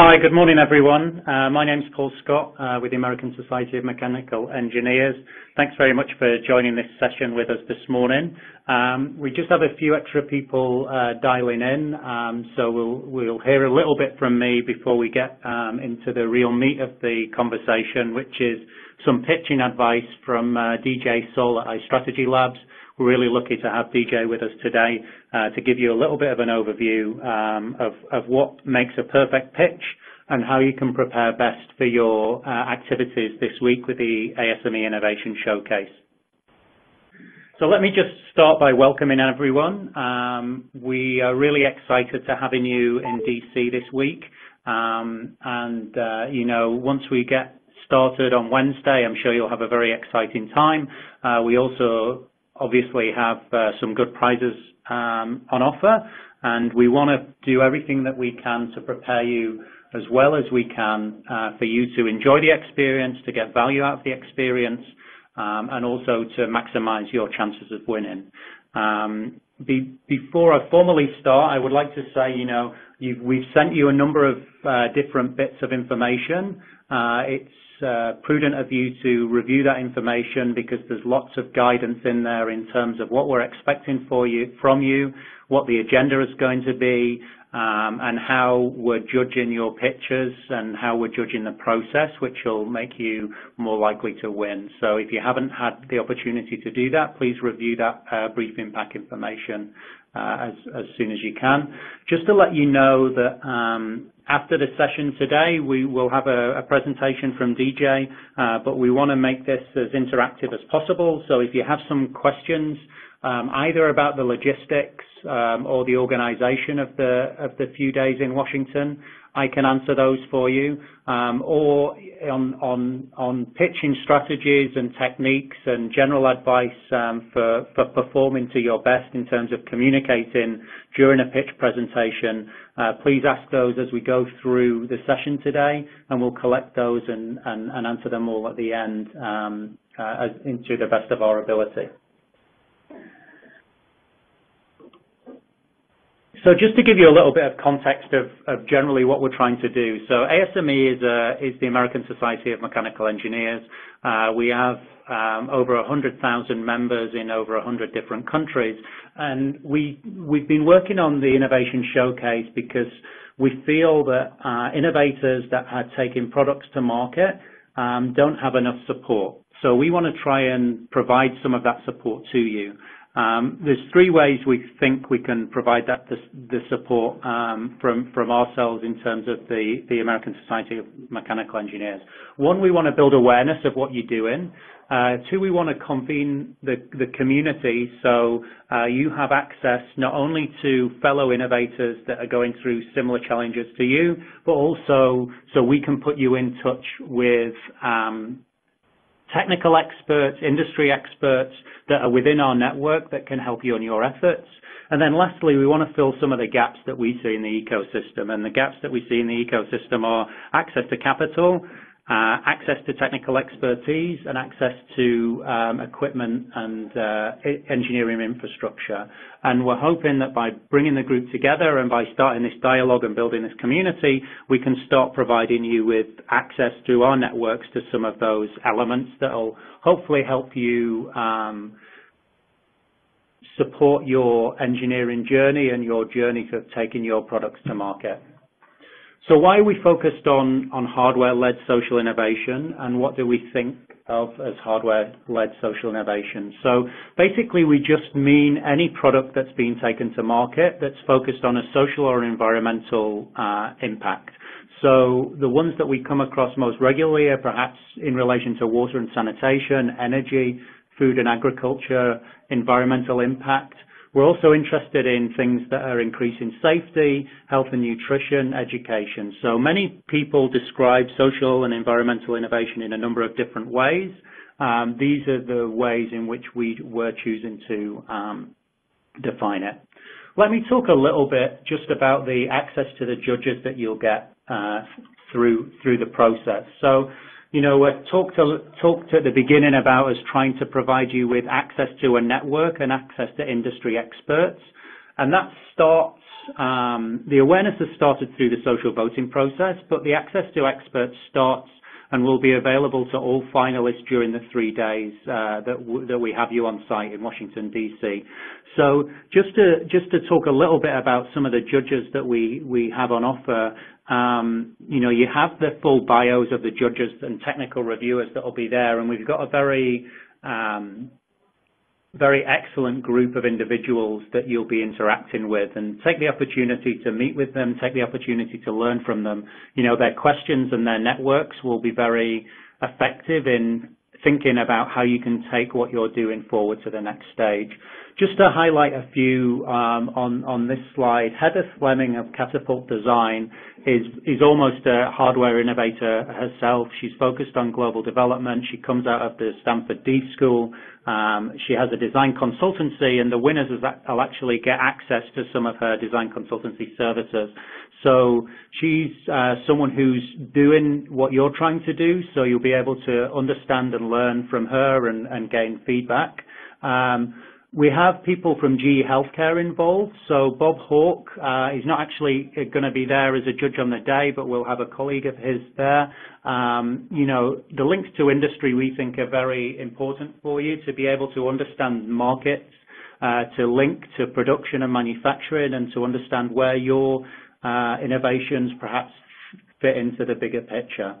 Hi, good morning everyone. My name's Paul Scott with the American Society of Mechanical Engineers. Thanks very much for joining this session with us this morning. We just have a few extra people dialing in, so we'll hear a little bit from me before we get into the real meat of the conversation, which is some pitching advice from DJ Saul at iStrategy Labs. We're really lucky to have DJ with us today to give you a little bit of an overview of what makes a perfect pitch and how you can prepare best for your activities this week with the ASME Innovation Showcase. So let me just start by welcoming everyone. We are really excited to having you in DC this week. You know, once we get started on Wednesday, I'm sure you'll have a very exciting time. We also obviously have some good prizes on offer, and we want to do everything that we can to prepare you as well as we can for you to enjoy the experience, to get value out of the experience, and also to maximize your chances of winning. Before I formally start, I would like to say, you know, we've sent you a number of different bits of information. It's prudent of you to review that information because there's lots of guidance in there in terms of what we're expecting from you, what the agenda is going to be, and how we're judging your pitches and how we're judging the process, which will make you more likely to win. So if you haven't had the opportunity to do that, please review that briefing pack information as soon as you can. Just to let you know that after the session today, we will have a presentation from DJ, but we want to make this as interactive as possible. So if you have some questions, either about the logistics or the organization of the few days in Washington, I can answer those for you, or on pitching strategies and techniques and general advice for performing to your best in terms of communicating during a pitch presentation. Please ask those as we go through the session today, and we'll collect those and answer them all at the end to the best of our ability. So just to give you a little bit of context of generally what we're trying to do. So ASME is the American Society of Mechanical Engineers. We have over 100,000 members in over 100 different countries. And we've been working on the Innovation Showcase because we feel that innovators that are taking products to market don't have enough support. So we want to try and provide some of that support to you. There's three ways we think we can provide the support from ourselves in terms of the American Society of Mechanical Engineers. One, we want to build awareness of what you're doing. Two, we want to convene the community so you have access not only to fellow innovators that are going through similar challenges to you, but also so we can put you in touch with technical experts, industry experts that are within our network that can help you on your efforts. And then lastly, we want to fill some of the gaps that we see in the ecosystem. And the gaps that we see in the ecosystem are access to capital, access to technical expertise, and access to equipment and engineering infrastructure. And we're hoping that by bringing the group together and by starting this dialogue and building this community, we can start providing you with access through our networks to some of those elements that will hopefully help you support your engineering journey and your journey to taking your products to market. So why are we focused on hardware-led social innovation, and what do we think of as hardware-led social innovation? So basically we just mean any product that's being taken to market that's focused on a social or environmental impact. So the ones that we come across most regularly are perhaps in relation to water and sanitation, energy, food and agriculture, environmental impact. We're also interested in things that are increasing safety, health and nutrition, education. So many people describe social and environmental innovation in a number of different ways. These are the ways in which we were choosing to define it. Let me talk a little bit just about the access to the judges that you'll get through the process. So, you know, we talked at the beginning about us trying to provide you with access to a network and access to industry experts. And that starts the awareness has started through the social voting process, but the access to experts starts and will be available to all finalists during the 3 days that we have you on site in Washington, D.C. So just to talk a little bit about some of the judges that we have on offer, you have the full bios of the judges and technical reviewers that will be there, and we've got a very excellent group of individuals that you'll be interacting with, and take the opportunity to meet with them, take the opportunity to learn from them. Their questions and their networks will be very effective in thinking about how you can take what you're doing forward to the next stage. Just to highlight a few on this slide, Heather Fleming of Catapult Design is almost a hardware innovator herself. She's focused on global development. She comes out of the Stanford D School. She has a design consultancy, and the winners will actually get access to some of her design consultancy services. So she's someone who's doing what you're trying to do, so you'll be able to understand and learn from her and gain feedback. We have people from GE Healthcare involved. So Bob Hawke is not actually going to be there as a judge on the day, but we'll have a colleague of his there. The links to industry we think are very important for you to be able to understand markets, to link to production and manufacturing, and to understand where your innovations perhaps fit into the bigger picture.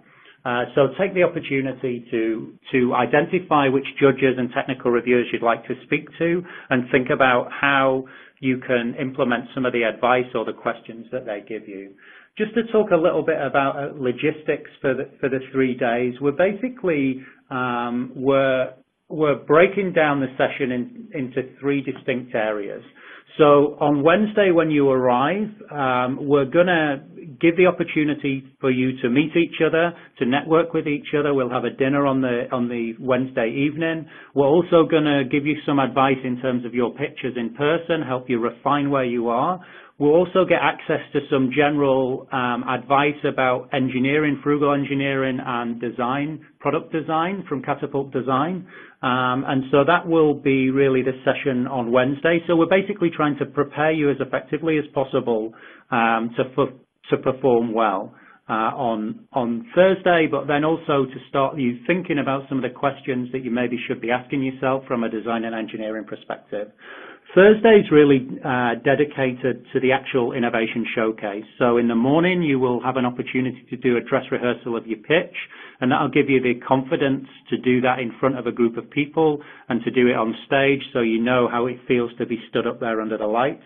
So take the opportunity to identify which judges and technical reviewers you'd like to speak to, and think about how you can implement some of the advice or the questions that they give you. Just to talk a little bit about logistics for the 3 days, we're basically we're breaking down the session into 3 distinct areas. So on Wednesday when you arrive, we're going to give the opportunity for you to meet each other, to network with each other. We'll have a dinner on the Wednesday evening. We're also going to give you some advice in terms of your pictures in person, help you refine where you are. We'll also get access to some general advice about engineering, frugal engineering, and design, product design from Catapult Design. And so that will be really the session on Wednesday. So we're basically trying to prepare you as effectively as possible to perform well on Thursday, but then also to start you thinking about some of the questions that you maybe should be asking yourself from a design and engineering perspective. Thursday is really dedicated to the actual innovation showcase. So in the morning, you will have an opportunity to do a dress rehearsal of your pitch, and that'll give you the confidence to do that in front of a group of people and to do it on stage, so you know how it feels to be stood up there under the lights.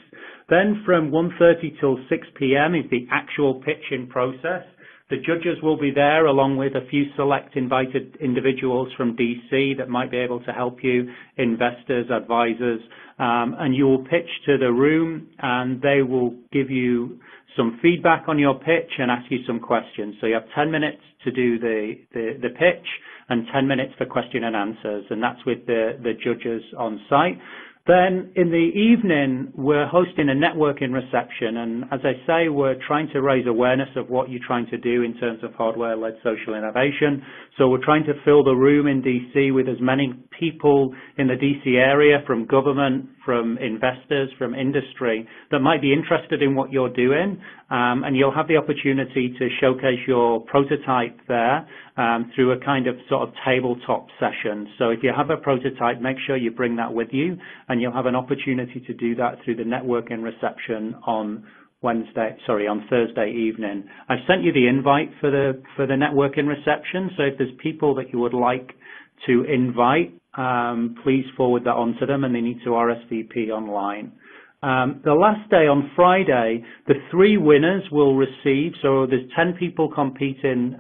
Then from 1:30 till 6 p.m. is the actual pitching process. The judges will be there along with a few select invited individuals from DC that might be able to help you, investors, advisors, and you will pitch to the room, and they will give you some feedback on your pitch and ask you some questions. So you have 10 minutes to do the pitch and 10 minutes for question and answers, and that's with the judges on site. Then in the evening, we're hosting a networking reception, and as I say, we're trying to raise awareness of what you're trying to do in terms of hardware-led social innovation. So we're trying to fill the room in DC with as many people in the DC area, from government, from investors, from industry, that might be interested in what you're doing, and you'll have the opportunity to showcase your prototype there through a kind of sort of tabletop session. So if you have a prototype, make sure you bring that with you, and you'll have an opportunity to do that through the networking reception on Thursday evening. I've sent you the invite for the networking reception, so if there's people that you would like to invite, please forward that on to them, and they need to RSVP online. The last day, on Friday, the 3 winners will receive, so there's 10 people competing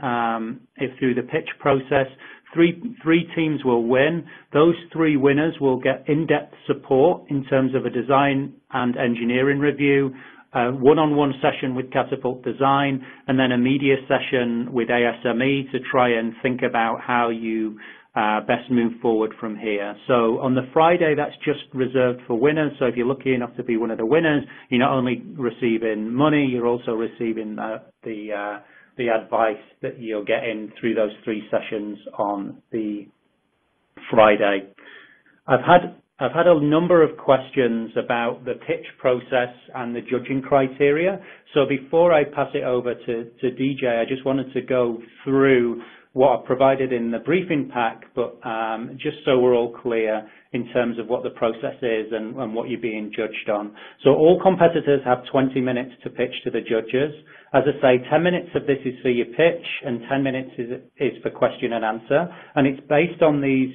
through the pitch process. Three teams will win. Those 3 winners will get in-depth support in terms of a design and engineering review, a one-on-one session with Catapult Design, and then a media session with ASME to try and think about how you best move forward from here. So on the Friday, that's just reserved for winners. So if you're lucky enough to be one of the winners, you're not only receiving money, you're also receiving the advice that you're getting through those 3 sessions on the Friday. I've had I've had a number of questions about the pitch process and the judging criteria. So before I pass it over to DJ, I just wanted to go through what I've provided in the briefing pack, but just so we're all clear in terms of what the process is and what you're being judged on. So all competitors have 20 minutes to pitch to the judges. As I say, 10 minutes of this is for your pitch and 10 minutes is for question and answer. And it's based on these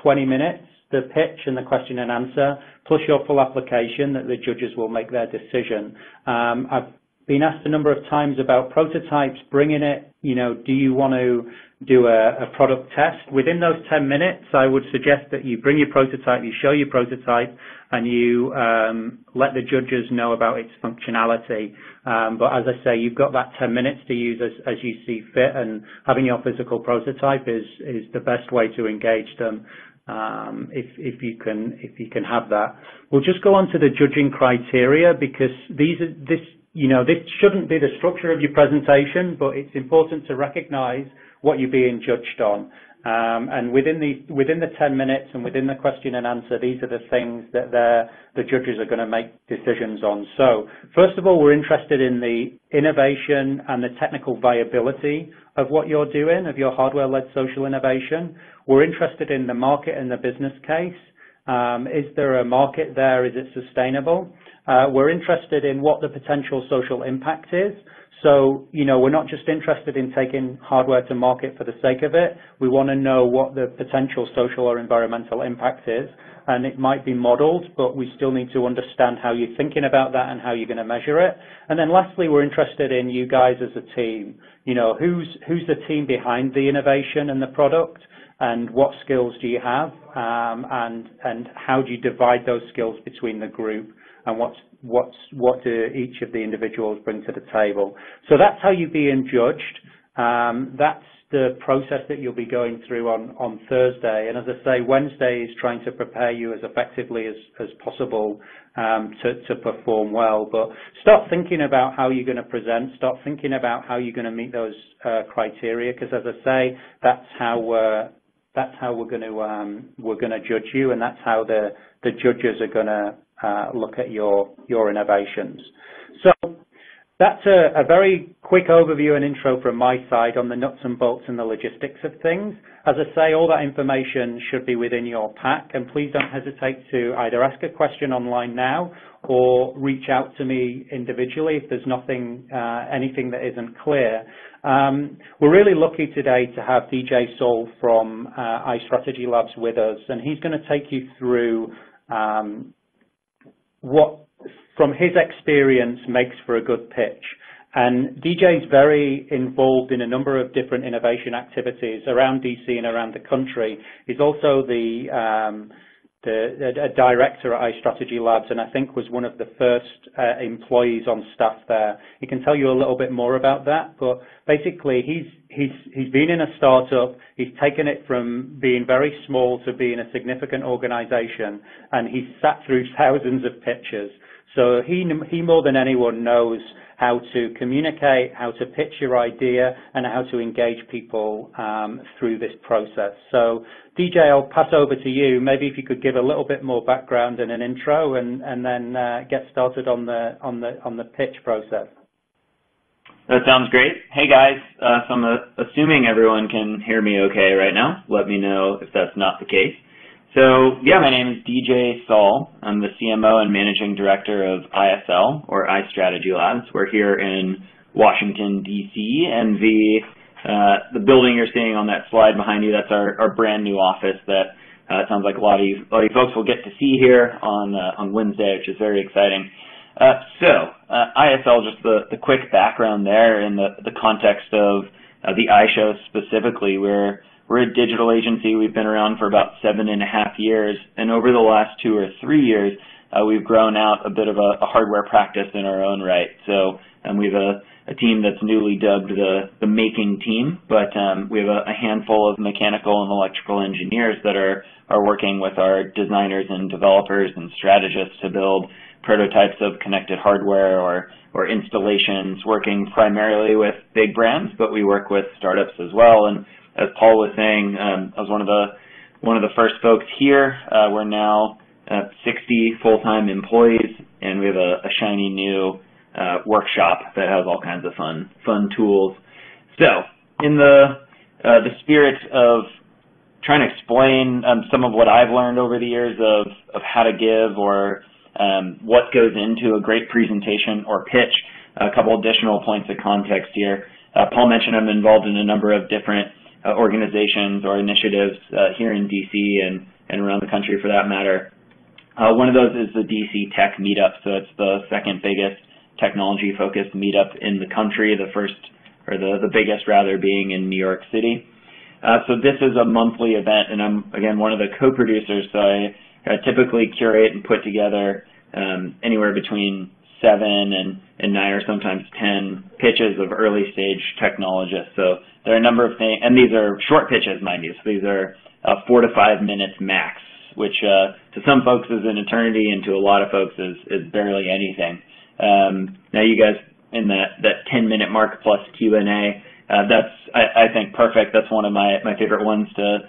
20 minutes, the pitch and the question and answer, plus your full application, that the judges will make their decision. I've been asked a number of times about prototypes, bringing it, do you want to do a product test? Within those 10 minutes, I would suggest that you bring your prototype, you show your prototype, and you let the judges know about its functionality. But as I say, you've got that 10 minutes to use as you see fit, and having your physical prototype is the best way to engage them. If you can have that. We'll just go on to the judging criteria, because this shouldn't be the structure of your presentation, but it's important to recognize what you're being judged on. And within the 10 minutes and within the question and answer, these are the things that the judges are going to make decisions on. So first of all, we're interested in the innovation and the technical viability of what you're doing, of your hardware-led social innovation. We're interested in the market and the business case. Is there a market there? Is it sustainable? We're interested in what the potential social impact is. So, we're not just interested in taking hardware to market for the sake of it. We want to know what the potential social or environmental impact is. And it might be modeled, but we still need to understand how you're thinking about that and how you're going to measure it. And then lastly, we're interested in you guys as a team. Who's the team behind the innovation and the product? And what skills do you have, and how do you divide those skills between the group, and what do each of the individuals bring to the table? So that's how you're being judged. That's the process that you'll be going through on Thursday. And as I say, Wednesday is trying to prepare you as effectively as possible to perform well. But start thinking about how you're going to present. Start thinking about how you're going to meet those criteria, because as I say, that's how we're going to judge you, and that's how the judges are going to look at your innovations. So that's a very quick overview and intro from my side on the nuts and bolts and the logistics of things. As I say, all that information should be within your pack, and please don't hesitate to either ask a question online now or reach out to me individually if there's anything that isn't clear. We're really lucky today to have DJ Saul from iStrategy Labs with us, and he's going to take you through what, from his experience, makes for a good pitch. And DJ's very involved in a number of different innovation activities around DC and around the country. He's also the director at iStrategy Labs, and I think was one of the first employees on staff there. He can tell you a little bit more about that, but basically he's been in a startup. He's taken it from being very small to being a significant organization, and he's sat through thousands of pitches. So he more than anyone knows how to communicate, how to pitch your idea, and how to engage people through this process. So DJ, I'll pass over to you. Maybe if you could give a little bit more background and an intro, and then get started on the pitch process. That sounds great. Hey guys, so I'm assuming everyone can hear me okay right now. Let me know if that's not the case. So yeah, my name is DJ Saul. I'm the CMO and Managing Director of ISL, or iStrategy Labs. We're here in Washington, D.C., and the building you're seeing on that slide behind you, that's our brand new office that it sounds like a lot of you folks will get to see here on Wednesday, which is very exciting. ISL, just the quick background there in the context of the iShow specifically. We're a digital agency. We've been around for about 7.5 years, and over the last 2 or 3 years, we've grown out a bit of a hardware practice in our own right. So we have a team that's newly dubbed the making team, but we have a handful of mechanical and electrical engineers that are working with our designers and developers and strategists to build prototypes of connected hardware or installations, working primarily with big brands, but we work with startups as well. And as Paul was saying, I was one of the first folks here. We're now 60 full-time employees, and we have a shiny new workshop that has all kinds of fun tools. So, in the spirit of trying to explain some of what I've learned over the years of how to give or what goes into a great presentation or pitch, a couple additional points of context here. Paul mentioned I'm involved in a number of different organizations or initiatives here in DC and around the country for that matter. One of those is the DC Tech Meetup, so it's the second biggest technology-focused meetup in the country, the biggest rather being in New York City. So this is a monthly event, and I'm, again, one of the co-producers, so I typically curate and put together anywhere between 7 and 9 or sometimes 10 pitches of early-stage technologists. So there are a number of things, and these are short pitches, mind you, so these are 4 to 5 minutes max, which to some folks is an eternity, and to a lot of folks is barely anything. Now you guys, in that 10-minute mark plus Q&A, that's, I think, perfect. That's one of my favorite ones to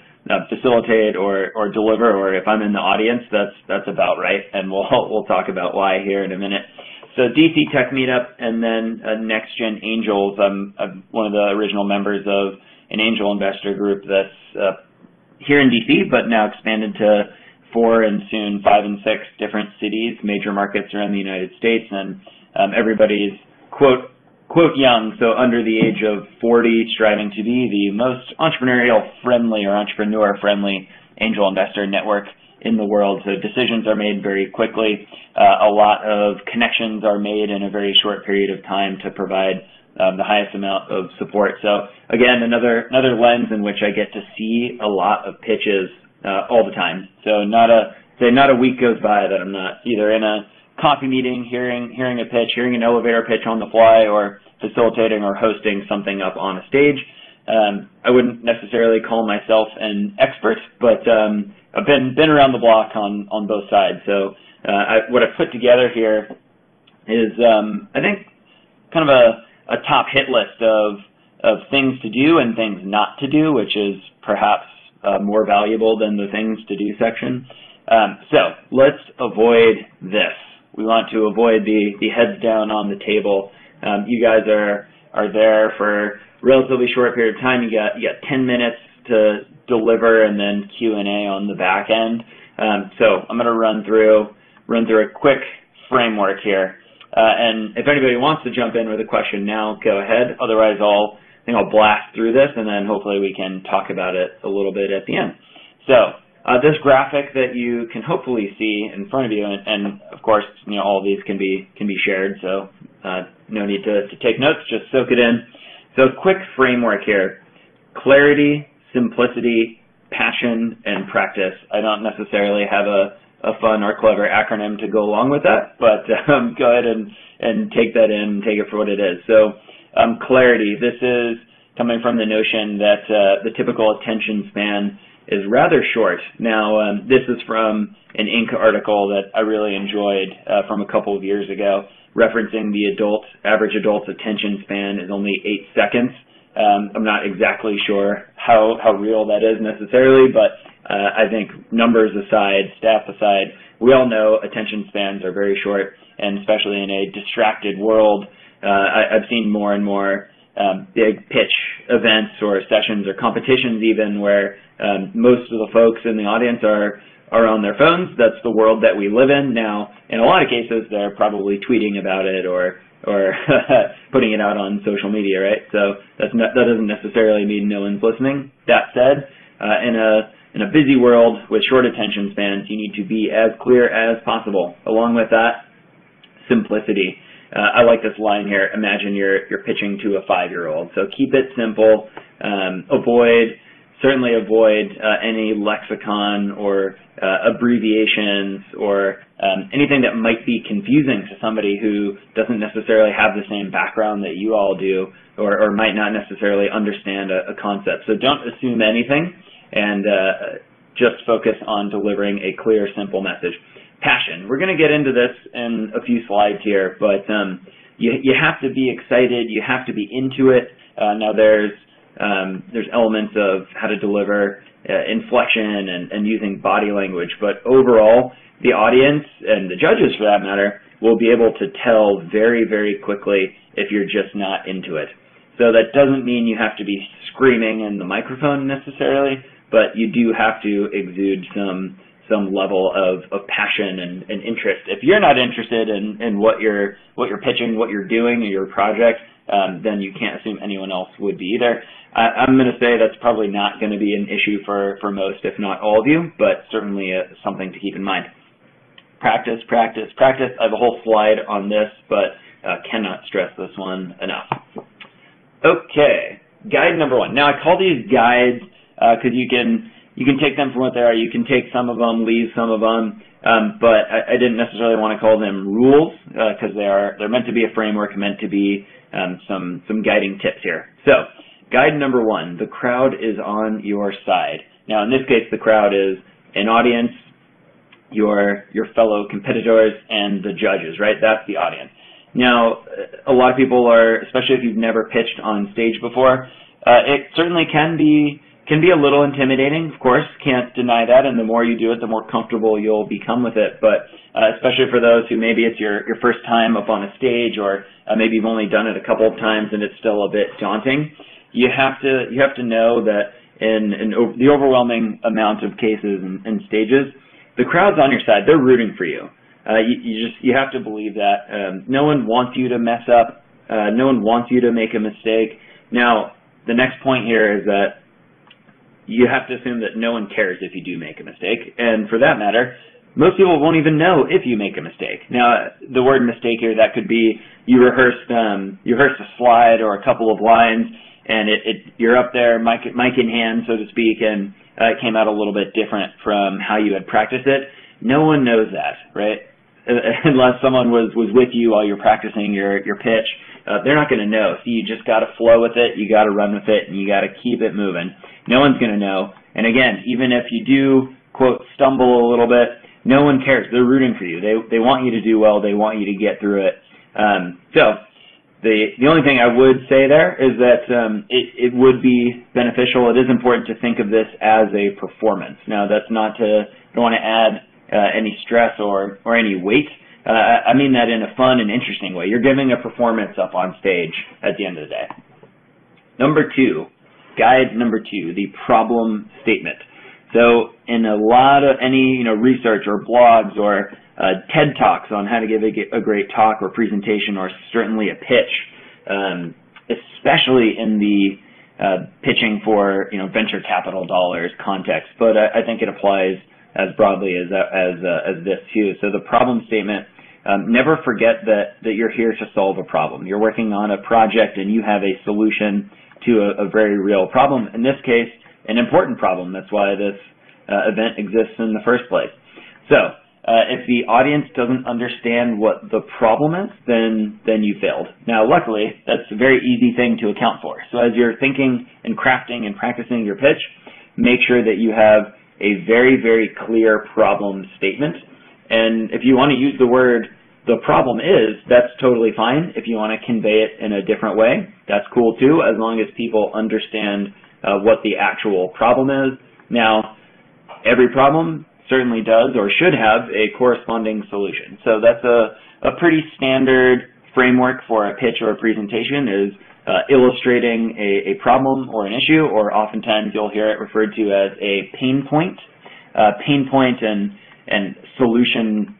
facilitate or deliver, or if I'm in the audience, that's about right, and we'll talk about why here in a minute. So DC Tech Meetup, and then Next Gen Angels. I'm one of the original members of an angel investor group that's here in DC, but now expanded to 4 and soon 5 and 6 different cities, major markets around the United States, and everybody's quote young, so under the age of 40, striving to be the most entrepreneurial-friendly or entrepreneur-friendly angel investor network in the world. So decisions are made very quickly. A lot of connections are made in a very short period of time to provide the highest amount of support. So again, another lens in which I get to see a lot of pitches all the time. So not a week goes by that I'm not either in a coffee meeting, hearing a pitch, hearing an elevator pitch on the fly, or facilitating or hosting something up on a stage. I wouldn't necessarily call myself an expert, but I've been around the block on both sides. So what I've put together here is I think kind of a top hit list of things to do and things not to do, which is perhaps more valuable than the things to do section. So let's avoid this. We want to avoid the heads down on the table. You guys are there for a relatively short period of time. You got 10 minutes to deliver, and then Q&A on the back end. So I'm going to run through a quick framework here. And if anybody wants to jump in with a question now, go ahead. Otherwise, I think I'll blast through this, and then hopefully we can talk about it a little bit at the end. So this graphic that you can hopefully see in front of you, and of course, all of these can be shared, so no need to take notes, just soak it in. So quick framework here: clarity, simplicity, passion, and practice. I don't necessarily have a fun or clever acronym to go along with that, but go ahead and take that in, take it for what it is. So clarity, this is coming from the notion that the typical attention span is rather short. Now, this is from an Inc. article that I really enjoyed from a couple of years ago, referencing the average adult's attention span is only 8 seconds. I'm not exactly sure how real that is necessarily, but I think numbers aside, stats aside, we all know attention spans are very short, and especially in a distracted world, I've seen more and more big pitch events or sessions or competitions even where most of the folks in the audience are on their phones. That's the world that we live in now. In a lot of cases, they're probably tweeting about it or putting it out on social media, right? So that doesn't necessarily mean no one's listening. That said, in a busy world with short attention spans, you need to be as clear as possible. Along with that, simplicity. I like this line here: imagine you're pitching to a 5-year-old. So keep it simple. Certainly avoid any lexicon or abbreviations or anything that might be confusing to somebody who doesn't necessarily have the same background that you all do, or might not necessarily understand a concept. So don't assume anything, and just focus on delivering a clear, simple message. Passion. We're going to get into this in a few slides here, but you have to be excited. You have to be into it. Now there's there's elements of how to deliver inflection and using body language, but overall, the audience and the judges, for that matter, will be able to tell very, very quickly if you're just not into it. So that doesn't mean you have to be screaming in the microphone necessarily, but you do have to exude some level of passion and interest. If you're not interested in what you're pitching, what you're doing, or your project, then you can't assume anyone else would be either. I'm going to say that's probably not going to be an issue for most, if not all of you, but certainly something to keep in mind. Practice, practice, practice. I have a whole slide on this, but cannot stress this one enough. Okay, guide number 1. Now I call these guides because you can take them for what they are. You can take some of them, leave some of them, but I didn't necessarily want to call them rules because they're meant to be a framework, meant to be some guiding tips here. So, guide number 1: the crowd is on your side. Now, in this case, the crowd is an audience, your fellow competitors, and the judges, right? That's the audience. Now, a lot of people are, especially if you've never pitched on stage before, it certainly can be a little intimidating, of course, can't deny that, and the more you do it, the more comfortable you'll become with it, but especially for those who maybe it's your first time up on a stage, or maybe you've only done it a couple of times and it's still a bit daunting, you have to know that in the overwhelming amount of cases and stages, the crowd's on your side. They're rooting for you. You have to believe that. No one wants you to mess up. No one wants you to make a mistake. Now, the next point here is that you have to assume that no one cares if you do make a mistake, and for that matter, most people won't even know if you make a mistake. Now, the word mistake here, that could be you rehearsed a slide or a couple of lines, and you're up there, mic in hand, so to speak, and it came out a little bit different from how you had practiced it. No one knows that, right? Unless someone was with you while you're practicing your pitch, they're not going to know. So you just got to flow with it, you got to run with it, and you got to keep it moving. No one's going to know. And again, even if you do, quote, stumble a little bit, no one cares. They're rooting for you. They want you to do well. They want you to get through it. So the only thing I would say there is that it would be beneficial. It is important to think of this as a performance. Now, that's not to, I don't want to add any stress or any weight. I mean that in a fun and interesting way. You're giving a performance up on stage at the end of the day. Number 2, guide number 2, the problem statement. So in a lot of any research or blogs or TED Talks on how to give a great talk or presentation, or certainly a pitch, especially in the pitching for venture capital dollars context, but I think it applies as broadly as this too. So the problem statement, never forget that you're here to solve a problem. You're working on a project and you have a solution to a very real problem. In this case, an important problem. That's why this event exists in the first place. So if the audience doesn't understand what the problem is, then you failed. Now, luckily, that's a very easy thing to account for. So as you're thinking and crafting and practicing your pitch, make sure that you have a very, very clear problem statement. And if you want to use the word "the problem is," that's totally fine. If you want to convey it in a different way, that's cool too, as long as people understand what the actual problem is. Now, every problem certainly does or should have a corresponding solution. So that's a pretty standard framework for a pitch or a presentation, is illustrating a problem or an issue, or oftentimes you'll hear it referred to as a pain point. Pain point and solution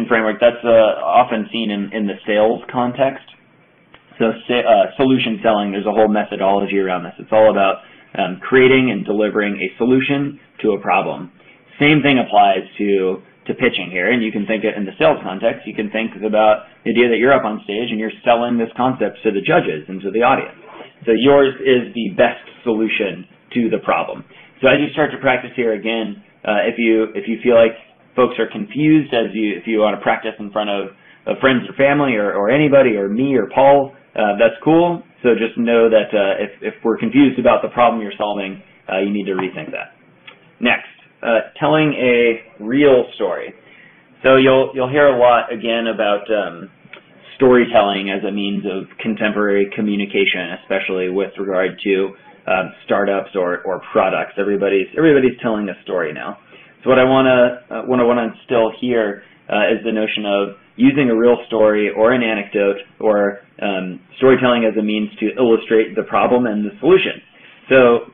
framework, that's often seen in the sales context. So solution selling, there's a whole methodology around this. It's all about creating and delivering a solution to a problem. Same thing applies to pitching here, and you can think it in the sales context. You can think about the idea that you're up on stage and you're selling this concept to the judges and to the audience. So yours is the best solution to the problem. So as you start to practice here, again, if you feel like folks are confused, if you want to practice in front of friends or family or anybody or me or Paul, that's cool. So just know that if we're confused about the problem you're solving, you need to rethink that. Next. Telling a real story. So you'll hear a lot again about storytelling as a means of contemporary communication, especially with regard to startups or products. Everybody's telling a story now. So what I want to instill here is the notion of using a real story or an anecdote or storytelling as a means to illustrate the problem and the solution. So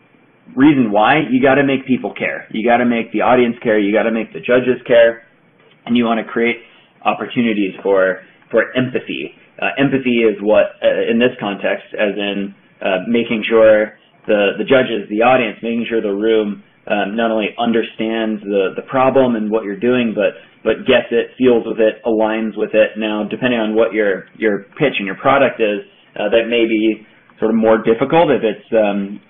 reason why, you got to make people care. You got to make the audience care. You got to make the judges care. And you want to create opportunities for empathy. Empathy is what, in this context, as in making sure the judges, the audience, making sure the room not only understands the problem and what you're doing, but gets it, feels with it, aligns with it. Now, depending on what your pitch and your product is, that may be sort of more difficult if it's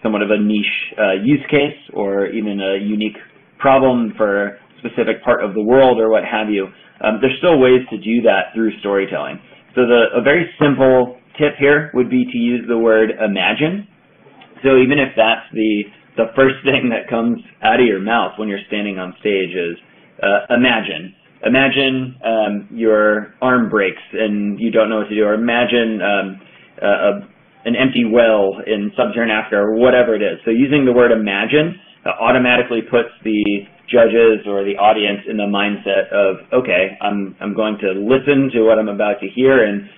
somewhat of a niche use case or even a unique problem for a specific part of the world or what have you. There's still ways to do that through storytelling. So a very simple tip here would be to use the word imagine. So even if that's the first thing that comes out of your mouth when you're standing on stage is imagine. Imagine your arm breaks and you don't know what to do, or imagine an empty well in sub-Saharan Africa, or whatever it is. So using the word imagine automatically puts the judges or the audience in the mindset of, okay, I'm going to listen to what I'm about to hear and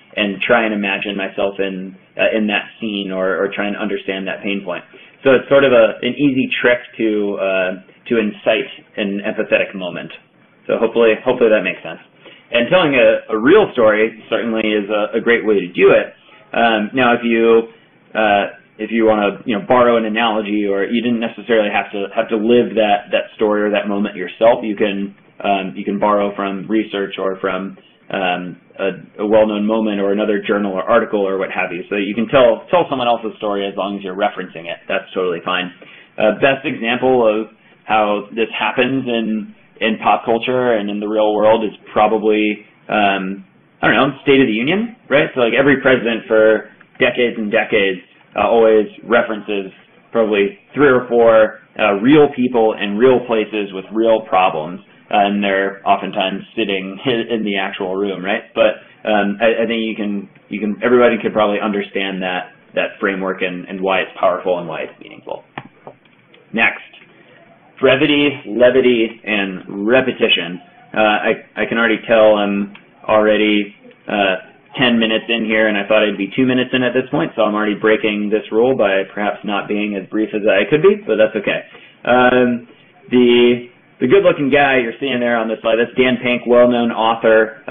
try and imagine myself in that scene or try and understand that pain point. So it's sort of an easy trick to incite an empathetic moment. So hopefully that makes sense. And telling a real story certainly is a great way to do it. Now, if you want to borrow an analogy, or you didn't necessarily have to live that story or that moment yourself, you can borrow from research or from a well-known moment or another journal or article or what have you. So you can tell someone else's story as long as you're referencing it. That's totally fine. Best example of how this happens in pop culture and in the real world is probably I don't know, State of the Union, right? So like every president for decades and decades always references probably 3 or 4 real people in real places with real problems, and they're oftentimes sitting in the actual room, right? But I think everybody could probably understand that framework and why it's powerful and why it's meaningful. Next, brevity, levity, and repetition. I can already tell I'm already 10 minutes in here, and I thought I'd be 2 minutes in at this point, so I'm already breaking this rule by perhaps not being as brief as I could be, but that's okay. The good-looking guy you're seeing there on this slide, that's Dan Pink, well-known author.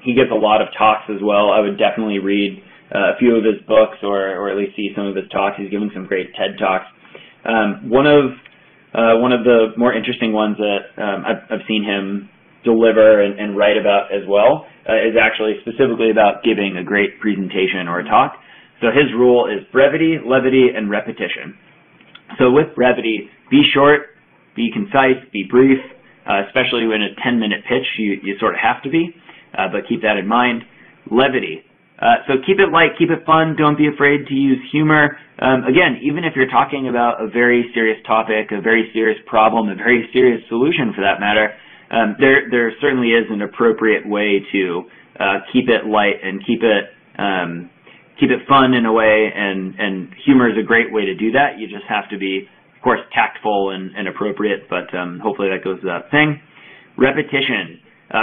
He gives a lot of talks as well. I would definitely read a few of his books or at least see some of his talks. He's giving some great TED Talks. One of the more interesting ones that I've seen him deliver and write about as well is actually specifically about giving a great presentation or a talk. So his rule is brevity, levity, and repetition. So with brevity, be short, be concise, be brief, especially when a 10-minute pitch, you sort of have to be, but keep that in mind. Levity. So keep it light, keep it fun, don't be afraid to use humor. Again, even if you're talking about a very serious topic, a very serious problem, a very serious solution for that matter, there certainly is an appropriate way to keep it light and keep it fun in a way, and humor is a great way to do that. You just have to be, of course, tactful and appropriate, but hopefully that goes without saying. Repetition.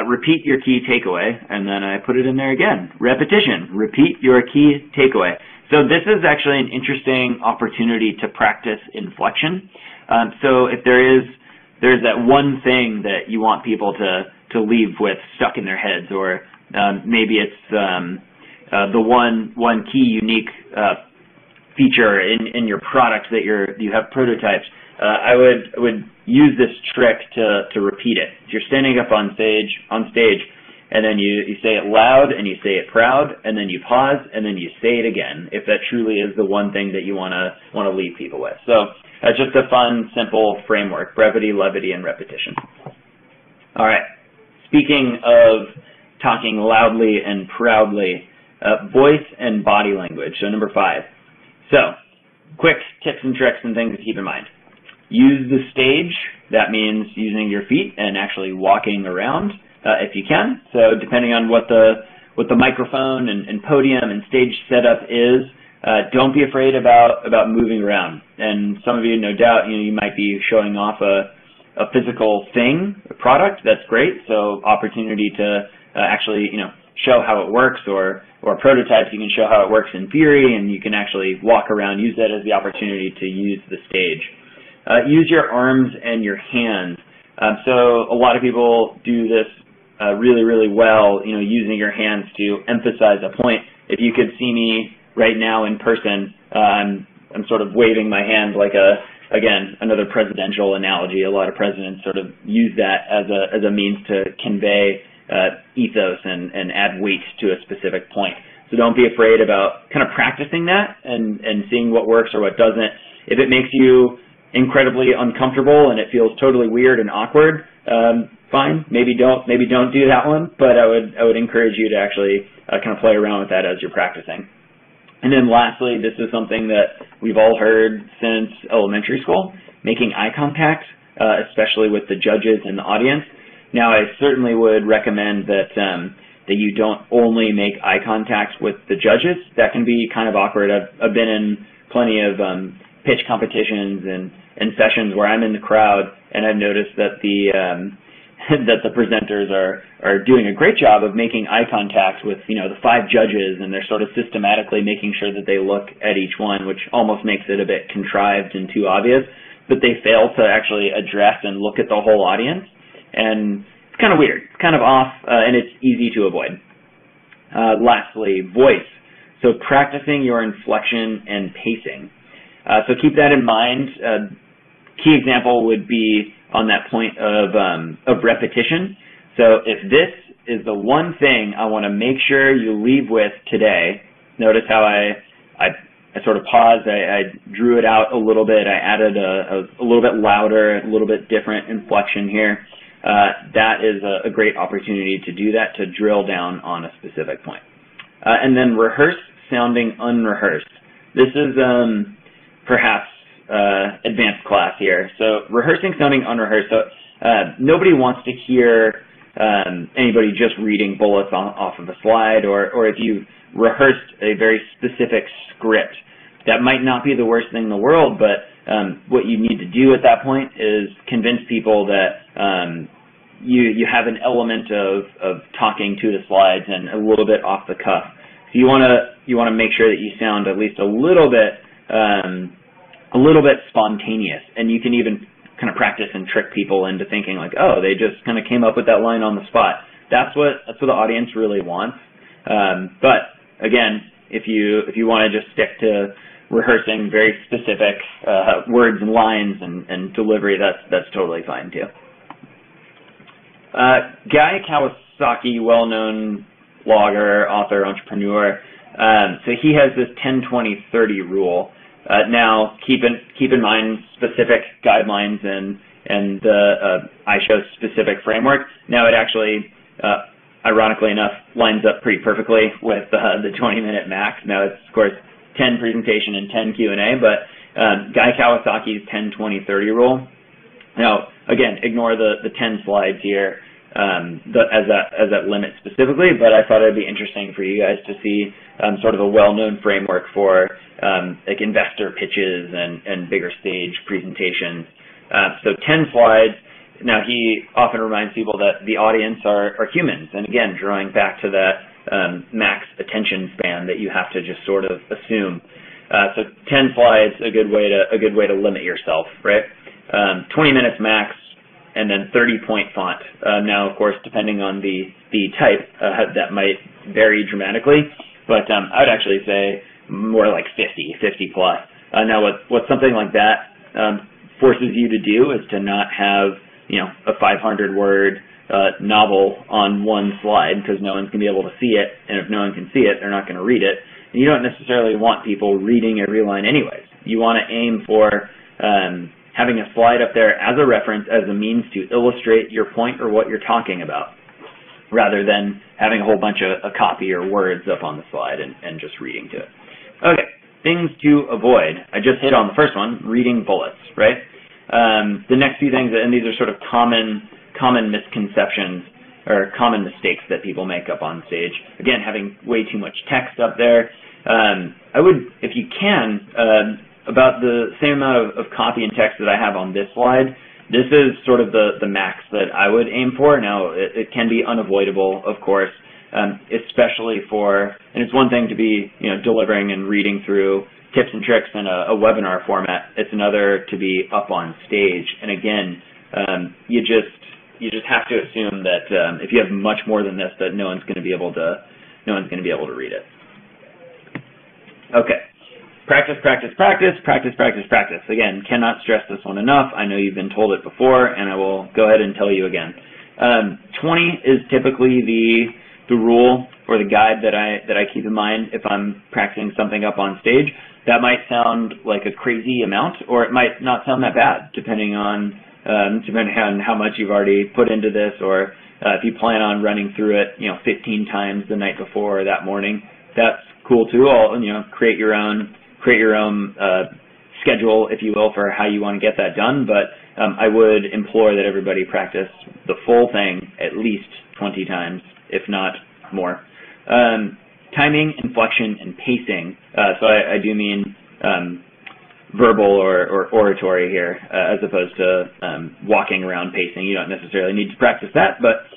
Repeat your key takeaway, and then I put it in there again. Repetition. Repeat your key takeaway. So this is actually an interesting opportunity to practice inflection. So if there's that one thing that you want people to leave with stuck in their heads, or maybe it's the one key unique feature in your product that you have prototypes. I would use this trick to repeat it. If you're standing up on stage, and then you say it loud and you say it proud, and then you pause and then you say it again, if that truly is the one thing that you want to leave people with. So that's just a fun, simple framework: brevity, levity, and repetition. All right. Speaking of talking loudly and proudly, voice and body language. So number 5. So quick tips and tricks and things to keep in mind. Use the stage. That means using your feet and actually walking around if you can. So depending on what the what the microphone and podium and stage setup is, don't be afraid about moving around. And some of you, no doubt, you might be showing off a physical thing, a product. That's great. So opportunity to actually, show how it works, or prototypes. You can show how it works in theory, and you can actually walk around, use that as the opportunity to use the stage. Use your arms and your hands. So a lot of people do this really, really well, using your hands to emphasize a point. If you could see me right now in person, I'm sort of waving my hand like again, another presidential analogy. A lot of presidents sort of use that as a means to convey ethos and add weight to a specific point. So don't be afraid about kind of practicing that and seeing what works or what doesn't. If it makes you incredibly uncomfortable and it feels totally weird and awkward, fine. Maybe don't do that one. But I would encourage you to actually kind of play around with that as you're practicing. And then lastly, this is something that we've all heard since elementary school: making eye contact, especially with the judges and the audience. Now, I certainly would recommend that that you don't only make eye contact with the judges. That can be kind of awkward. I've been in plenty of pitch competitions and sessions where I'm in the crowd, and I've noticed that the presenters are doing a great job of making eye contact with the 5 judges, and they're sort of systematically making sure that they look at each one, which almost makes it a bit contrived and too obvious. But they fail to actually address and look at the whole audience. And it's kind of weird, it's kind of off, and it's easy to avoid. Lastly, voice. So practicing your inflection and pacing. So keep that in mind. Key example would be on that point of repetition. So if this is the one thing I want to make sure you leave with today, notice how I sort of paused, I drew it out a little bit, I added a little bit louder, a little bit different inflection here. That is a great opportunity to do that, to drill down on a specific point. And then rehearse sounding unrehearsed. This is perhaps advanced class here. So rehearsing sounding unrehearsed. So nobody wants to hear anybody just reading bullets off of a slide, or if you've rehearsed a very specific script. That might not be the worst thing in the world, but what you need to do at that point is convince people that you have an element of talking to the slides and a little bit off the cuff. So you want to make sure that you sound at least a little bit spontaneous, and you can even kind of practice and trick people into thinking like, oh, they just kind of came up with that line on the spot. That's what the audience really wants. But again, if you want to just stick to rehearsing very specific words and lines and delivery, that's totally fine too. Guy Kawasaki, well-known blogger, author, entrepreneur. So he has this 10-20-30 rule. Now, keep in mind specific guidelines and the iShow specific framework. Now, it actually, ironically enough, lines up pretty perfectly with the 20-minute max. Now, it's of course 10 presentation and 10 Q&A, but Guy Kawasaki's 10-20-30 rule. Now, again, ignore the 10 slides here as that limit specifically, but I thought it would be interesting for you guys to see sort of a well-known framework for like investor pitches and bigger stage presentations. So 10 slides. Now, he often reminds people that the audience are humans, and again, drawing back to that max attention span that you have to just sort of assume. So 10 slides, a good way to limit yourself, right? 20 minutes max, and then 30-point font. Now, of course, depending on the type, that might vary dramatically, but I would actually say more like 50 plus. Now, what something like that forces you to do is to not have a 500-word novel on one slide, because no one's going to be able to see it, and if no one can see it, they're not going to read it. And you don't necessarily want people reading every line anyways. You want to aim for having a slide up there as a reference, as a means to illustrate your point or what you're talking about, rather than having a whole bunch of copy or words up on the slide and just reading to it. Okay, things to avoid. I just hit on the first one, reading bullets, right? The next few things, and these are sort of common misconceptions, or common mistakes that people make up on stage. Again, having way too much text up there. I would, if you can, about the same amount of copy and text that I have on this slide, this is sort of the max that I would aim for. Now, it can be unavoidable, of course, especially for, and it's one thing to be, delivering and reading through tips and tricks in a webinar format. It's another to be up on stage. And again, you just have to assume that if you have much more than this, that no one's going to be able to read it. Okay. Practice, practice, practice, practice, practice, practice. Again, cannot stress this one enough. I know you've been told it before, and I will go ahead and tell you again. 20 is typically the rule or the guide that I keep in mind if I'm practicing something up on stage. That might sound like a crazy amount, or it might not sound that bad, depending on how much you've already put into this, or if you plan on running through it, 15 times the night before or that morning. That's cool too. Create your own schedule, if you will, for how you want to get that done. But I would implore that everybody practice the full thing at least 20 times, if not more. Timing, inflection, and pacing. So I do mean verbal or oratory here, as opposed to walking around pacing. You don't necessarily need to practice that, but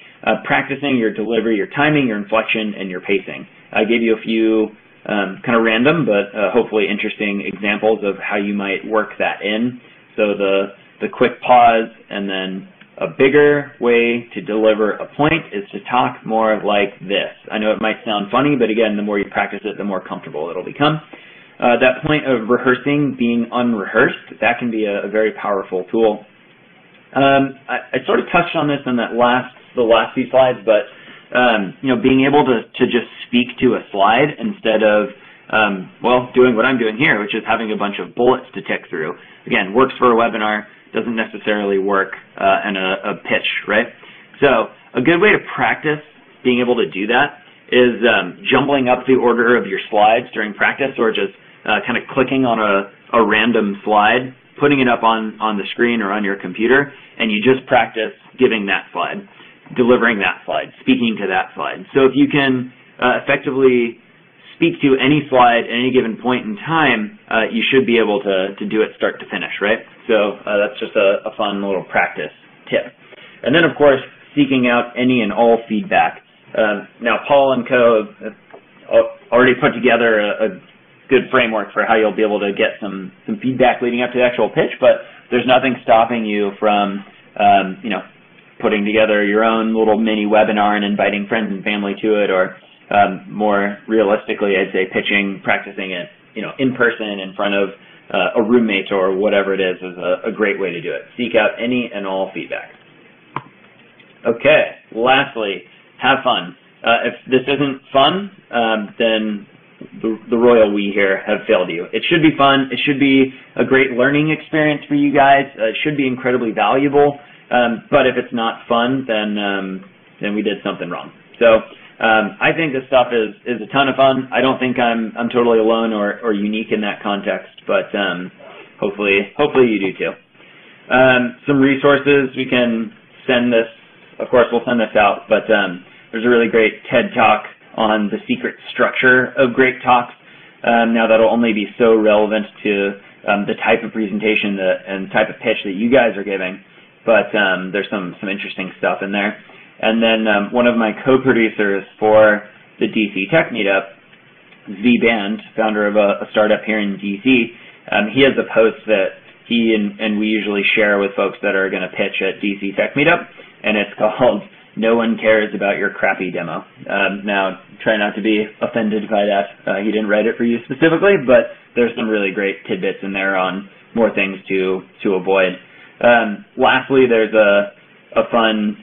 practicing your delivery, your timing, your inflection, and your pacing. I gave you a few kind of random, but hopefully interesting examples of how you might work that in. So the quick pause, and then a bigger way to deliver a point is to talk more like this. I know it might sound funny, but again, the more you practice it, the more comfortable it'll become. That point of rehearsing being unrehearsed, that can be a very powerful tool. I sort of touched on this in the last few slides, but being able to just speak to a slide instead of doing what I'm doing here, which is having a bunch of bullets to tick through. Again, works for a webinar, doesn't necessarily work in a pitch, right? So a good way to practice being able to do that is jumbling up the order of your slides during practice, or just kind of clicking on a random slide, putting it up on the screen or on your computer, and you just practice giving that slide, delivering that slide, speaking to that slide. So if you can effectively speak to any slide at any given point in time, you should be able to do it start to finish, right? So that's just a fun little practice tip. And then, of course, seeking out any and all feedback. Now, Paul and co have already put together a good framework for how you'll be able to get some feedback leading up to the actual pitch, but there's nothing stopping you from, putting together your own little mini webinar and inviting friends and family to it, or more realistically, I'd say practicing it, in person in front of a roommate or whatever it is a great way to do it. Seek out any and all feedback. Okay, lastly, have fun. If this isn't fun, then the royal we here have failed you. It should be fun. It should be a great learning experience for you guys. It should be incredibly valuable. But if it's not fun, then we did something wrong. So I think this stuff is a ton of fun. I don't think I'm totally alone or unique in that context, but hopefully you do too. Some resources, we can send this. Of course, we'll send this out, but there's a really great TED Talk on the secret structure of great talks. Now, that'll only be so relevant to the type of presentation and type of pitch that you guys are giving, but there's some interesting stuff in there. And then one of my co-producers for the DC Tech Meetup, Z-Band, founder of a startup here in DC, he has a post that he and we usually share with folks that are going to pitch at DC Tech Meetup, and it's called "No One Cares About Your Crappy Demo." Now, try not to be offended by that. He didn't write it for you specifically, but there's some really great tidbits in there on more things to avoid. Lastly, there's a fun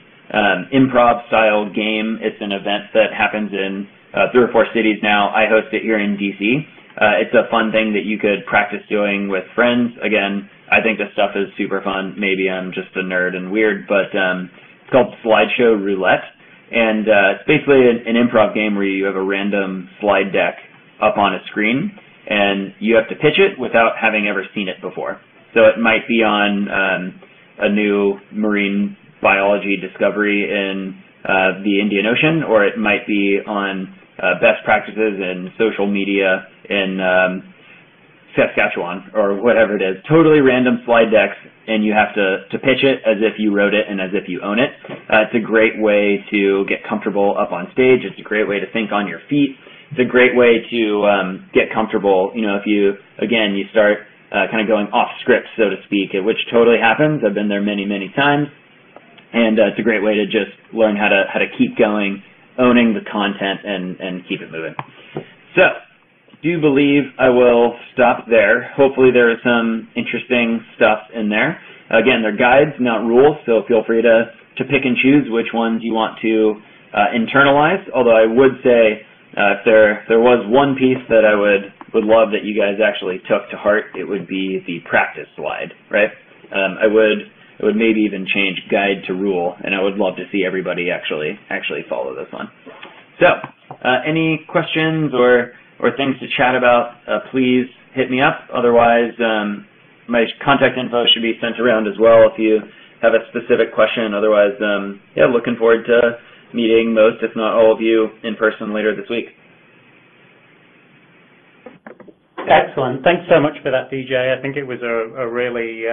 improv-style game. It's an event that happens in 3 or 4 cities now. I host it here in DC. It's a fun thing that you could practice doing with friends. Again, I think this stuff is super fun. Maybe I'm just a nerd and weird, but it's called Slideshow Roulette, and it's basically an improv game where you have a random slide deck up on a screen, and you have to pitch it without having ever seen it before. So it might be on a new marine biology discovery in the Indian Ocean, or it might be on best practices in social media in Saskatchewan, or whatever it is. Totally random slide decks, and you have to pitch it as if you wrote it and as if you own it. It's a great way to get comfortable up on stage. It's a great way to think on your feet. It's a great way to get comfortable. If you start kind of going off script, so to speak, which totally happens. I've been there many, many times. And it's a great way to just learn how to keep going, owning the content, and keep it moving. So, do believe I will stop there. Hopefully there is some interesting stuff in there. Again, they're guides, not rules, so feel free to pick and choose which ones you want to internalize. Although I would say if there was one piece that I would love that you guys actually took to heart, it would be the practice slide, right? I would maybe even change guide to rule, and I would love to see everybody actually follow this one. So, any questions or things to chat about, please hit me up. Otherwise, my contact info should be sent around as well if you have a specific question. Otherwise, looking forward to meeting most, if not all of you, in person later this week. Excellent. Thanks so much for that, DJ. I think it was a really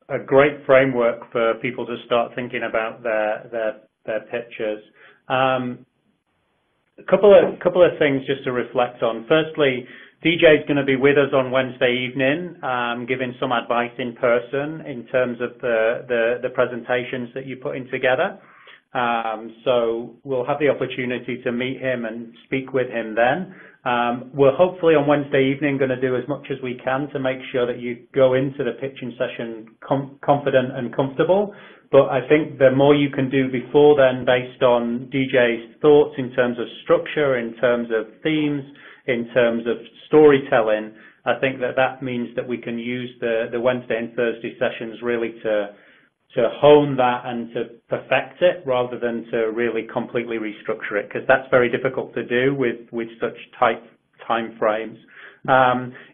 a great framework for people to start thinking about their pictures. A couple of things just to reflect on. Firstly, DJ is going to be with us on Wednesday evening, giving some advice in person in terms of the presentations that you're putting together. So we'll have the opportunity to meet him and speak with him then. We're hopefully on Wednesday evening going to do as much as we can to make sure that you go into the pitching session confident and comfortable. But I think the more you can do before then, based on DJ's thoughts in terms of structure, in terms of themes, in terms of storytelling, I think that means that we can use the Wednesday and Thursday sessions really to hone that and to perfect it rather than to really completely restructure it, because that's very difficult to do with such tight time frames.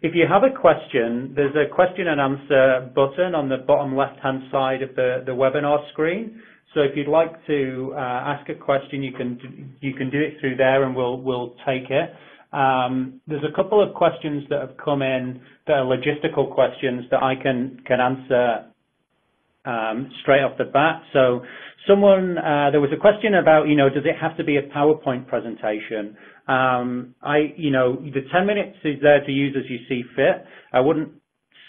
If you have a question, there's a question and answer button on the bottom left-hand side of the webinar screen. So if you'd like to ask a question, you can do it through there, and we'll take it. There's a couple of questions that have come in that are logistical questions that I can answer straight off the bat. So there was a question about, does it have to be a PowerPoint presentation? The 10 minutes is there to use as you see fit. I wouldn't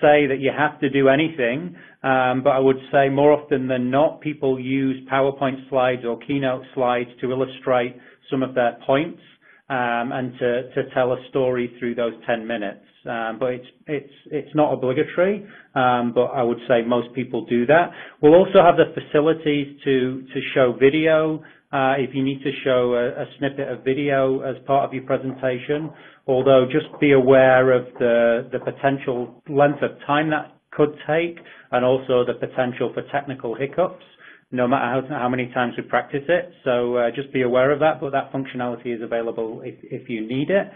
say that you have to do anything, but I would say more often than not, people use PowerPoint slides or keynote slides to illustrate some of their points and to tell a story through those 10 minutes. But it's not obligatory, but I would say most people do that. We'll also have the facilities to show video if you need to show a snippet of video as part of your presentation, although just be aware of the potential length of time that could take, and also the potential for technical hiccups, no matter how many times we practice it. So just be aware of that, but that functionality is available if you need it.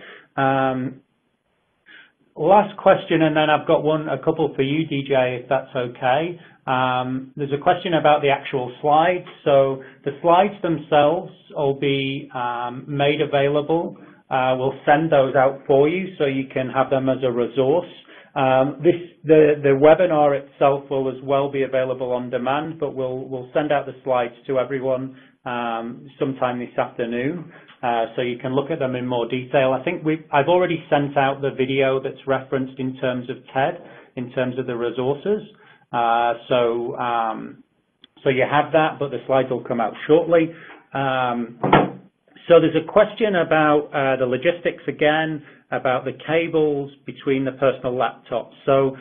Last question, and then I've got a couple for you, DJ, if that's okay. There's a question about the actual slides. So the slides themselves will be made available. We'll send those out for you so you can have them as a resource. The webinar itself will as well be available on demand, but we'll send out the slides to everyone sometime this afternoon, so you can look at them in more detail. I think I've already sent out the video that's referenced in terms of TED, in terms of the resources. So you have that, but the slides will come out shortly. So there's a question about the logistics again, about the cables between the personal laptops. So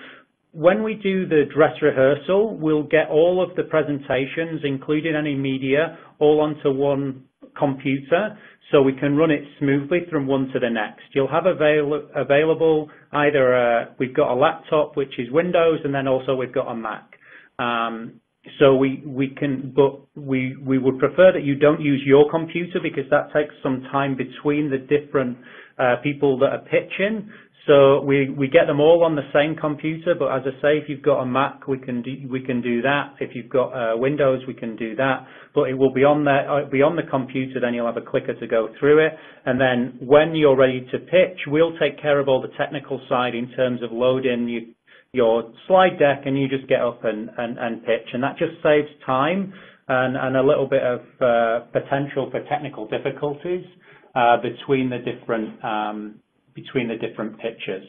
when we do the dress rehearsal, we'll get all of the presentations, including any media, all onto one computer, so we can run it smoothly from one to the next. You'll have available either we've got a laptop, which is Windows, and then also we've got a Mac. So we would prefer that you don't use your computer, because that takes some time between the different people that are pitching. So we get them all on the same computer, but as I say, if you've got a Mac, we can do that. If you've got Windows, we can do that. But it will be on the computer. Then you'll have a clicker to go through it, and then when you're ready to pitch, we'll take care of all the technical side in terms of loading your slide deck, and you just get up and pitch, and that just saves time and a little bit of potential for technical difficulties between the different pitches.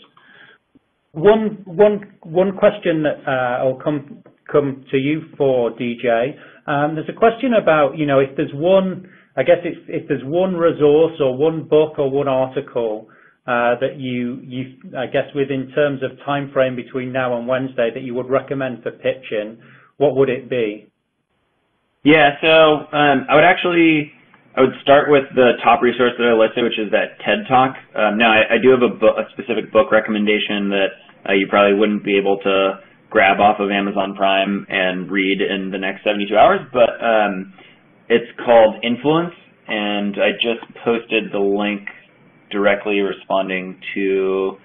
One question that I'll come to you for, DJ. There's a question about, if there's one, I guess if there's one resource or one book or one article that you I guess within terms of time frame between now and Wednesday that you would recommend for pitching, what would it be? Yeah, so I would start with the top resource that I listed, which is that TED Talk. Now, I do have a specific book recommendation that you probably wouldn't be able to grab off of Amazon Prime and read in the next 72 hours, but it's called Influence, and I just posted the link directly responding to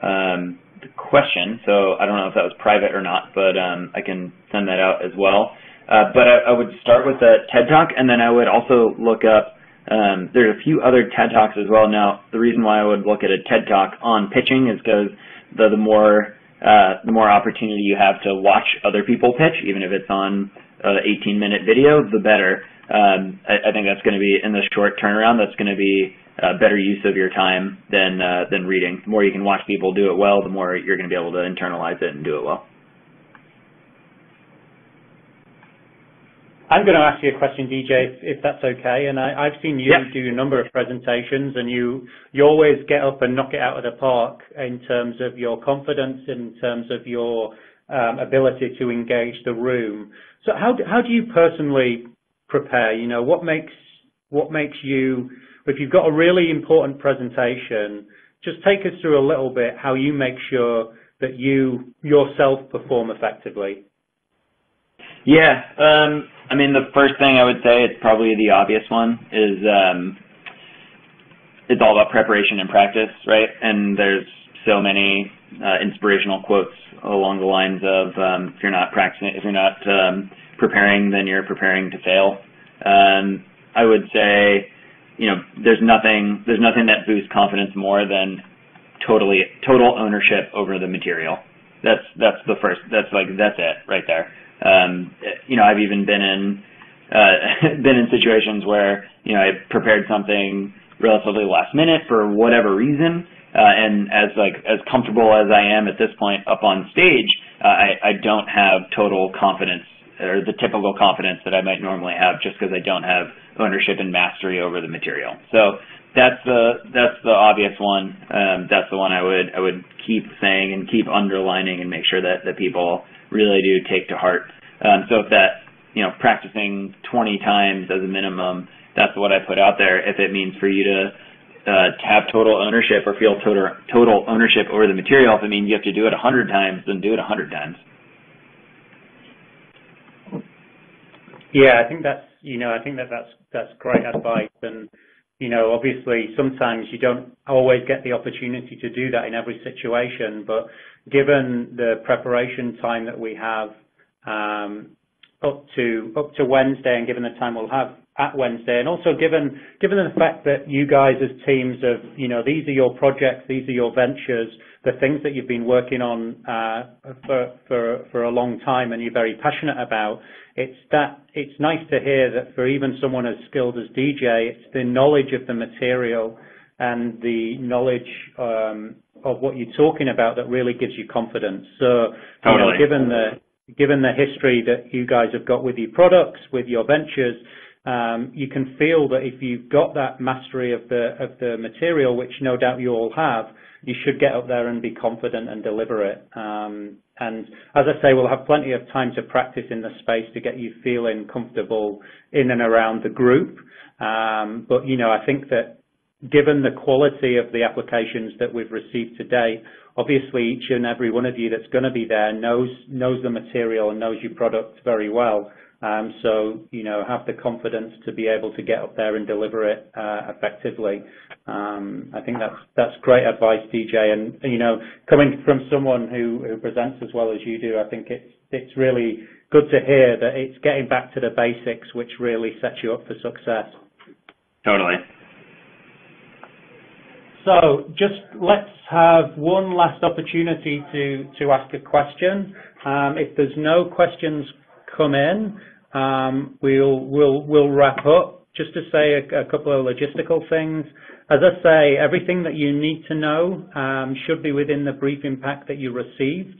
the question, so I don't know if that was private or not, but I can send that out as well. But I would start with the TED Talk, and then I would also look up, there's a few other TED Talks as well. Now, the reason why I would look at a TED Talk on pitching is because the more opportunity you have to watch other people pitch, even if it's on an 18-minute video, the better. I think that's going to be, in the short turnaround, that's going to be better use of your time than reading. The more you can watch people do it well, the more you're going to be able to internalize it and do it well. I'm going to ask you a question, DJ, if that's okay. And I've seen you do a number of presentations, and you always get up and knock it out of the park in terms of your confidence, in terms of your ability to engage the room. So how do you personally prepare? What makes you, if you've got a really important presentation, just take us through a little bit how you make sure that you yourself perform effectively. Yeah, I mean, the first thing I would say, it's probably the obvious one, is it's all about preparation and practice, right? And there's so many inspirational quotes along the lines of if you're not practicing, if you're not preparing, then you're preparing to fail. I would say, there's nothing that boosts confidence more than total ownership over the material. That's the first. That's it right there. I've even been in situations where I prepared something relatively last minute for whatever reason, and as comfortable as I am at this point up on stage, I don't have total confidence or the typical confidence that I might normally have just because I don't have ownership and mastery over the material. So that's the obvious one. That's the one I would keep saying and keep underlining and make sure that people really do take to heart. So if that, practicing 20 times as a minimum, that's what I put out there. If it means for you to have total ownership or feel total ownership over the material, if it means you have to do it 100 times, then do it 100 times. Yeah, I think that's great advice. And, obviously sometimes you don't always get the opportunity to do that in every situation, but given the preparation time that we have up to Wednesday, and given the time we'll have at Wednesday, and also given the fact that you guys as teams of, these are your projects, these are your ventures, the things that you've been working on for a long time and you're very passionate about, it's nice to hear that for even someone as skilled as DJ, it's the knowledge of the material and the knowledge of what you're talking about that really gives you confidence. So, totally. Given the history that you guys have got with your products, with your ventures, you can feel that if you've got that mastery of the material, which no doubt you all have, you should get up there and be confident and deliver it. And as I say, we'll have plenty of time to practice in the space to get you feeling comfortable in and around the group. But, I think that given the quality of the applications that we've received to date, obviously each and every one of you that's going to be there knows the material and knows your product very well. So, have the confidence to be able to get up there and deliver it effectively. I think that's great advice, DJ. And, coming from someone who presents as well as you do, I think it's really good to hear that it's getting back to the basics, which really sets you up for success. Totally. So just let's have one last opportunity to ask a question. If there's no questions come in, we'll wrap up. Just to say a couple of logistical things. As I say, everything that you need to know should be within the briefing pack that you received.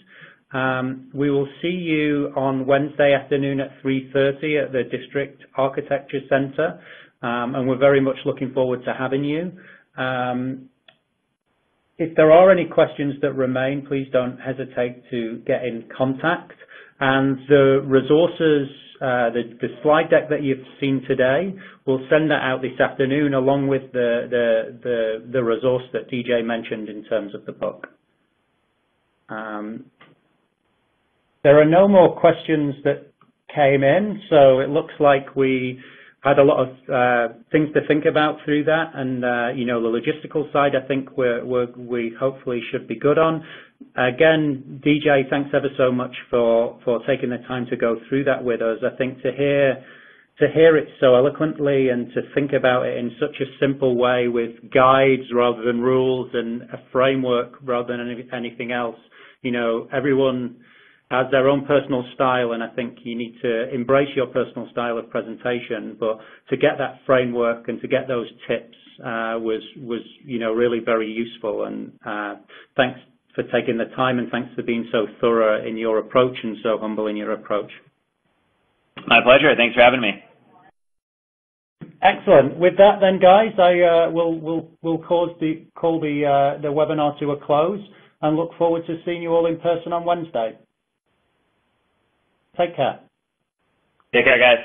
We will see you on Wednesday afternoon at 3:30 at the District Architecture Centre, and we're very much looking forward to having you. If there are any questions that remain, please don't hesitate to get in contact. And the resources, the slide deck that you've seen today, we'll send that out this afternoon along with the resource that DJ mentioned in terms of the book. There are no more questions that came in, so it looks like we had a lot of things to think about through that, and the logistical side, I think we hopefully should be good on. Again, DJ, thanks ever so much for taking the time to go through that with us. I think to hear it so eloquently and to think about it in such a simple way with guides rather than rules and a framework rather than anything else. Everyone has their own personal style, and I think you need to embrace your personal style of presentation. But to get that framework and to get those tips was really very useful. And thanks for taking the time, and thanks for being so thorough in your approach and so humble in your approach. My pleasure. Thanks for having me. Excellent. With that, then, guys, we'll call the webinar to a close, and look forward to seeing you all in person on Wednesday. Take care. Take care, guys.